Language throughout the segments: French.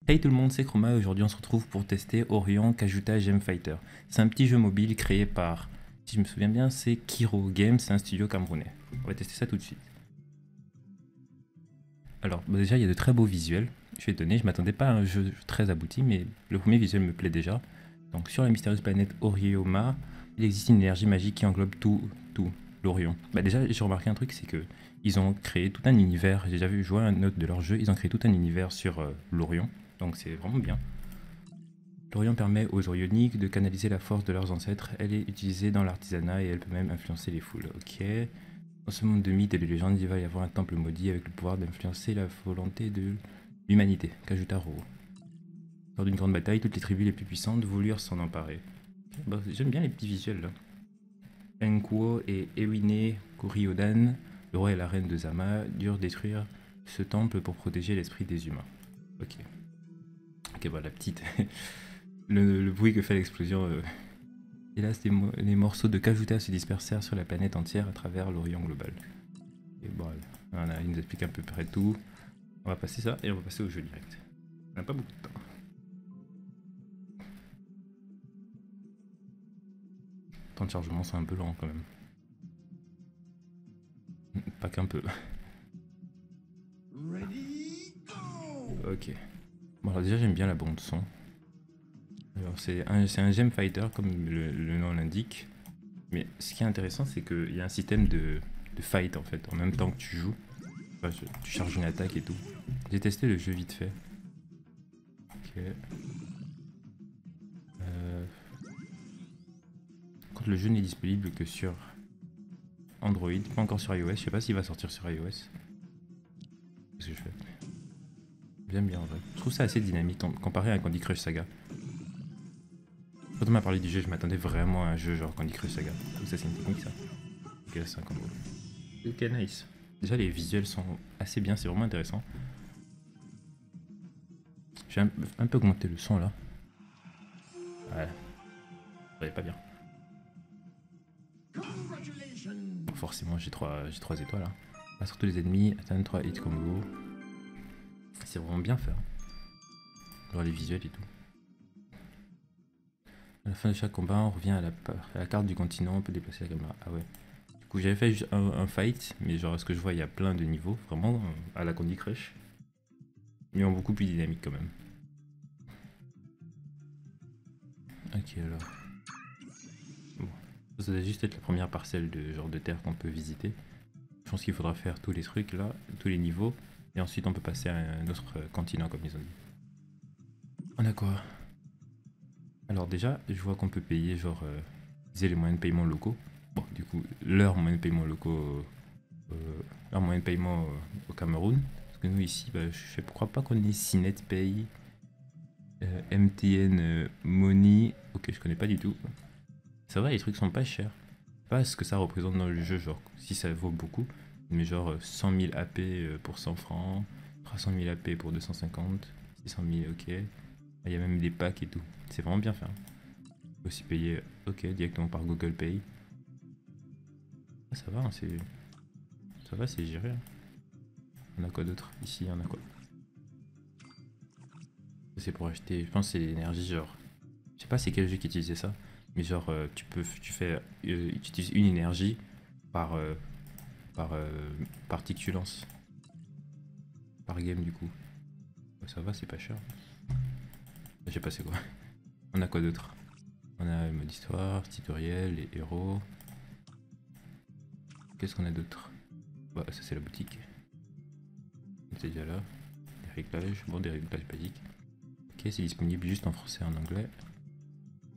Hey tout le monde, c'est Chroma et aujourd'hui on se retrouve pour tester Orion Kajuta Gem Fighter. C'est un petit jeu mobile créé par, si je me souviens bien, c'est Kiro Games, c'est un studio camerounais. On va tester ça tout de suite. Alors déjà il y a de très beaux visuels, je suis étonné, je m'attendais pas à un jeu très abouti mais le premier visuel me plaît déjà. Donc sur la mystérieuse planète Orioma, il existe une énergie magique qui englobe tout, l'Orion. Bah déjà j'ai remarqué un truc, c'est que ils ont créé tout un univers, j'ai déjà vu jouer un autre de leur jeu, ils ont créé tout un univers sur l'Orion, donc c'est vraiment bien. L'Orion permet aux Orioniques de canaliser la force de leurs ancêtres. Elle est utilisée dans l'artisanat et elle peut même influencer les foules. Ok. Dans ce monde de mythes et de légendes, il va y avoir un temple maudit avec le pouvoir d'influencer la volonté de l'humanité. Kajutaro. Lors d'une grande bataille, toutes les tribus les plus puissantes voulurent s'en emparer. Okay. Bah, j'aime bien les petits visuels là. Enkuo et Ewine Koryodan, le roi et la reine de Zama, durent détruire ce temple pour protéger l'esprit des humains. Ok. Ok, voilà, la petite. le bruit que fait l'explosion. Hélas, les morceaux de Kajuta se dispersèrent sur la planète entière à travers l'Orient global. Et bon, voilà, il nous explique à peu près tout. On va passer ça et on va passer au jeu direct. On n'a pas beaucoup de temps. Le temps de chargement, c'est un peu lent quand même. Pas qu'un peu. Ok. Bon, alors déjà, j'aime bien la bande son. Alors, c'est un gem fighter, comme le nom l'indique. Mais ce qui est intéressant, c'est qu'il y a un système de fight en fait, en même temps que tu joues. Enfin, tu charges une attaque et tout. J'ai testé le jeu vite fait. Ok. Le jeu n'est disponible que sur Android, pas encore sur iOS. Je sais pas s'il va sortir sur iOS. Qu'est-ce que je fais? J'aime bien en vrai. Je trouve ça assez dynamique comparé à Candy Crush Saga. Quand on m'a parlé du jeu, je m'attendais vraiment à un jeu genre Candy Crush Saga. Donc ça c'est une technique ça. Ok, là c'est un combo. Ok, nice. Déjà les visuels sont assez bien, c'est vraiment intéressant. J'ai un peu augmenté le son là. Ouais, ouais pas bien. Bon, forcément j'ai 3 étoiles là. Hein. Surtout les ennemis, atteindre 3 hit combo. C'est vraiment bien fait. Hein. Genre les visuels et tout. À la fin de chaque combat, on revient à la carte du continent, on peut déplacer la caméra. Ah ouais. Du coup, j'avais fait juste un fight, mais genre, ce que je vois, il y a plein de niveaux, vraiment, à la Candy Crush. Mais en beaucoup plus dynamique quand même. Ok, alors. Bon. Ça doit juste être la première parcelle de genre de terre qu'on peut visiter. Je pense qu'il faudra faire tous les trucs là, tous les niveaux. Et ensuite, on peut passer à un autre continent, comme ils ont dit. On a quoi? Alors déjà, je vois qu'on peut payer genre utiliser les moyens de paiement locaux. Bon, du coup, leurs moyens de paiement locaux, leurs moyens de paiement au Cameroun. Parce que nous ici, bah, je crois pas qu'on ait Cinet Pay, MTN Money. Ok, je connais pas du tout. C'est vrai, les trucs sont pas chers. Pas ce que ça représente dans le jeu, genre si ça vaut beaucoup, mais genre 100 000 AP pour 100 francs, 300 000 AP pour 250, 600 000, ok. Il y a même des packs et tout. C'est vraiment bien fait. Hein. On peut aussi payer, ok, directement par Google Pay. Ah, ça va, hein, ça va, c'est géré. Hein. On a quoi d'autre? Ici, on a quoi? C'est pour acheter, je pense que c'est l'énergie, genre. Je sais pas c'est quel jeu qui utilisait ça, mais genre tu utilises une énergie par, par partie que tu lances. Par game du coup. Ouais, ça va, c'est pas cher. Je sais pas c'est quoi. On a quoi d'autre? On a le mode histoire, tutoriel, les héros. Qu'est-ce qu'on a d'autre? Bah ça c'est la boutique. C'est déjà là. Des réglages, bon des réglages basiques. Ok, c'est disponible juste en français et en anglais.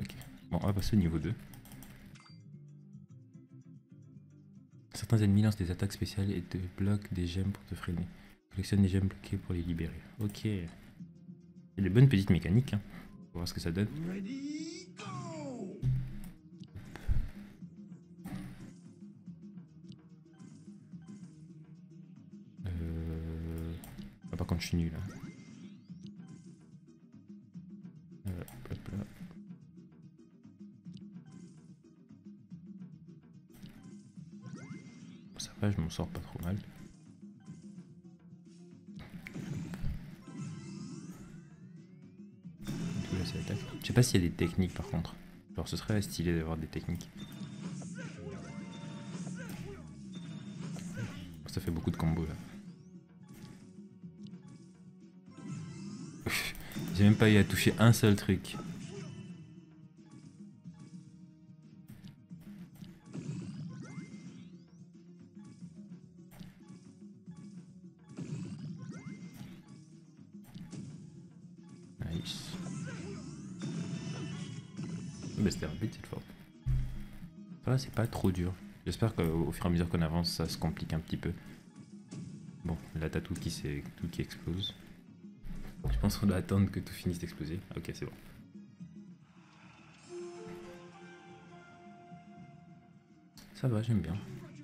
Ok. Bon, on va passer au niveau 2. Certains ennemis lancent des attaques spéciales et te bloquent des gemmes pour te freiner. Collectionne les gemmes bloquées pour les libérer. Ok. Il y a des bonnes petites mécaniques. Hein. On va voir ce que ça donne. Ah, par contre, je suis nul. Hein. Hop là. Ça va, je m'en sors pas trop mal. Là, c'est l'attaque. Je sais pas s'il y a des techniques par contre. Genre ce serait stylé d'avoir des techniques. Ça fait beaucoup de combos là. J'ai même pas eu à toucher un seul truc. Nice. Mais c'était rapide cette fois. Ça va, c'est pas trop dur. J'espère qu'au fur et à mesure qu'on avance, ça se complique un petit peu. Bon, là t'as tout qui explose. Je pense qu'on doit attendre que tout finisse d'exploser. Ok, c'est bon. Ça va, j'aime bien.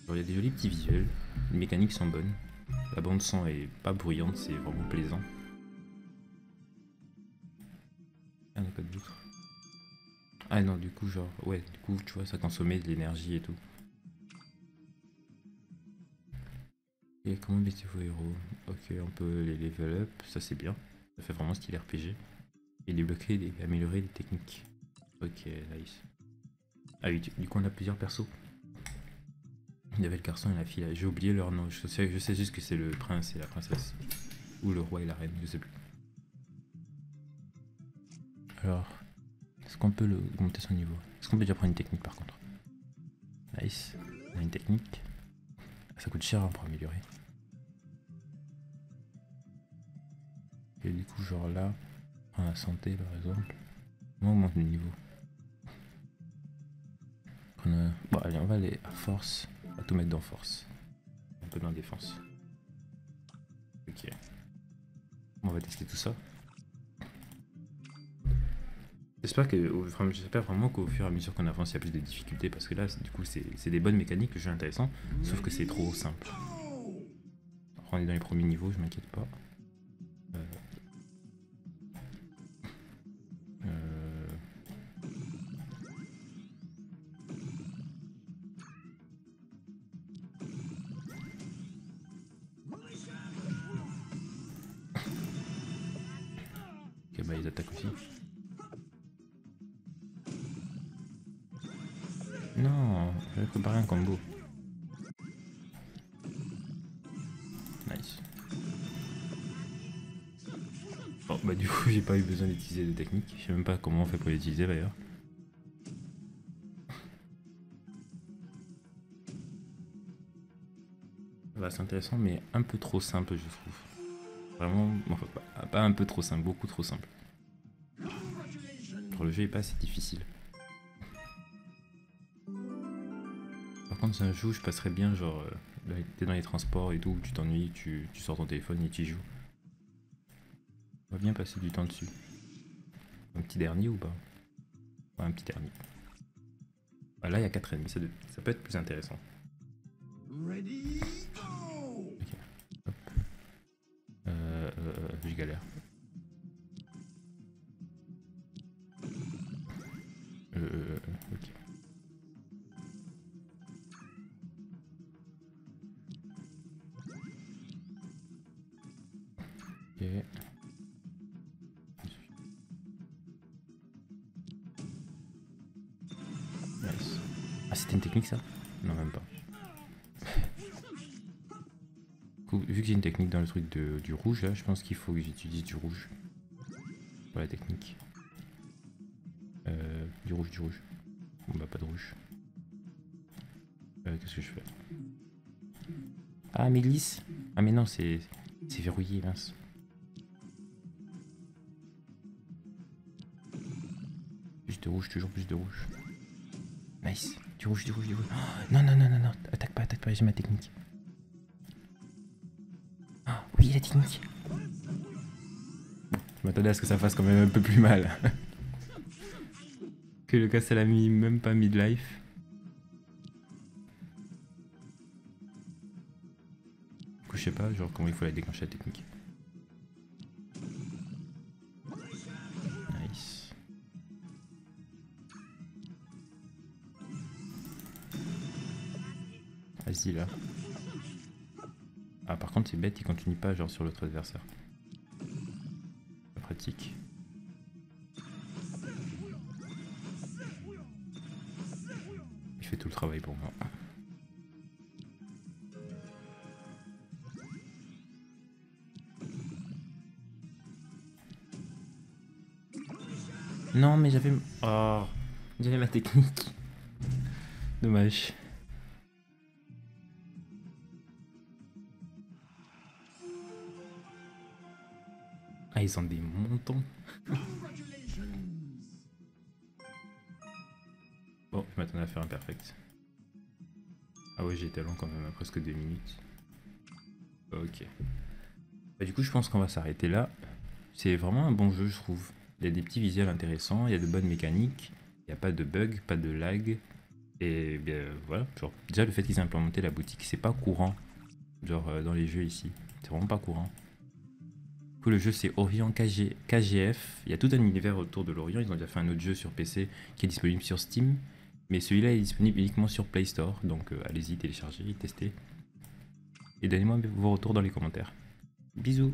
Il y a des jolis petits visuels, les mécaniques sont bonnes. La bande son est pas bruyante, c'est vraiment plaisant. Ah, on a pas de d'autre. Ah non, du coup, genre, ouais, du coup, tu vois, ça consommait de l'énergie et tout. Et comment baisser vos héros? Ok, on peut les level up, ça c'est bien. Ça fait vraiment style RPG. Et débloquer et améliorer les techniques. Ok, nice. Ah oui, du coup on a plusieurs persos. Il y avait le garçon et la fille là, j'ai oublié leur nom. Je sais juste que c'est le prince et la princesse. Ou le roi et la reine, je sais plus. Alors, est-ce qu'on peut augmenter son niveau? Est-ce qu'on peut déjà prendre une technique par contre? Nice, on a une technique. Ça coûte cher hein, pour améliorer. Et du coup, genre là, on a la santé par exemple. On augmente le niveau. Bon, allez, on va aller à force. On va tout mettre dans force. Un peu dans défense. Ok. On va tester tout ça. J'espère vraiment qu'au fur et à mesure qu'on avance, il y a plus de difficultés parce que là, du coup, c'est des bonnes mécaniques, le jeu est intéressant, sauf que c'est trop simple. Alors, on est dans les premiers niveaux, je m'inquiète pas. Ok, bah ils attaquent aussi. Non, j'avais préparé un combo. Nice. Bon, bah du coup, j'ai pas eu besoin d'utiliser de technique. Je sais même pas comment on fait pour l'utiliser d'ailleurs. Bah, c'est intéressant, mais un peu trop simple, je trouve. Vraiment, enfin, pas un peu trop simple, beaucoup trop simple. Le jeu est pas assez difficile. Par contre, c'est un jeu où je passerais bien, genre, t'es dans les transports et tout, tu t'ennuies, tu sors ton téléphone et tu y joues. On va bien passer du temps dessus. Un petit dernier ou pas? Ouais, un petit dernier. Ah, là, il y a 4 ennemis, ça peut être plus intéressant. Okay. Hop. Je galère. Ok. Ok. Nice. Ah, c'était une technique ça? Non, même pas. Vu que j'ai une technique dans le truc du rouge là, je pense qu'il faut que j'utilise du rouge pour la technique. Du rouge, du rouge. Bon bah pas de rouge. Qu'est-ce que je fais? Ah mais glisse. Ah mais non c'est verrouillé, mince. Plus de rouge, toujours plus de rouge. Nice. Du rouge, du rouge, du rouge. Oh, non, non, non, non, non. Attaque pas, j'ai ma technique. Oh, oui, la technique. Je m'attendais à ce que ça fasse quand même un peu plus mal. Que le cas, ça l'a mis même pas midlife. Du coup, je sais pas, genre comment il faut la déclencher la technique. Nice. Vas-y là. Ah par contre c'est bête, il continue pas genre sur l'autre adversaire. Pas pratique. qui fait tout le travail pour moi. Non, mais j'avais... Oh, j'avais ma technique. Dommage. Ah, ils ont des montants. Bon, je m'attendais à faire un perfect. Ah ouais, j'ai été long quand même, à presque 2 minutes. Ok. Bah, du coup, je pense qu'on va s'arrêter là. C'est vraiment un bon jeu, je trouve. Il y a des petits visuels intéressants, il y a de bonnes mécaniques, il n'y a pas de bug, pas de lag. Et bien voilà, genre, déjà le fait qu'ils aient implémenté la boutique, c'est pas courant. Genre dans les jeux ici, c'est vraiment pas courant. Du coup, le jeu c'est Orion KGF. Il y a tout un univers autour de l'Orion. Ils ont déjà fait un autre jeu sur PC qui est disponible sur Steam. Mais celui-là est disponible uniquement sur Play Store. Donc allez-y, téléchargez, testez. Et donnez-moi vos retours dans les commentaires. Bisous!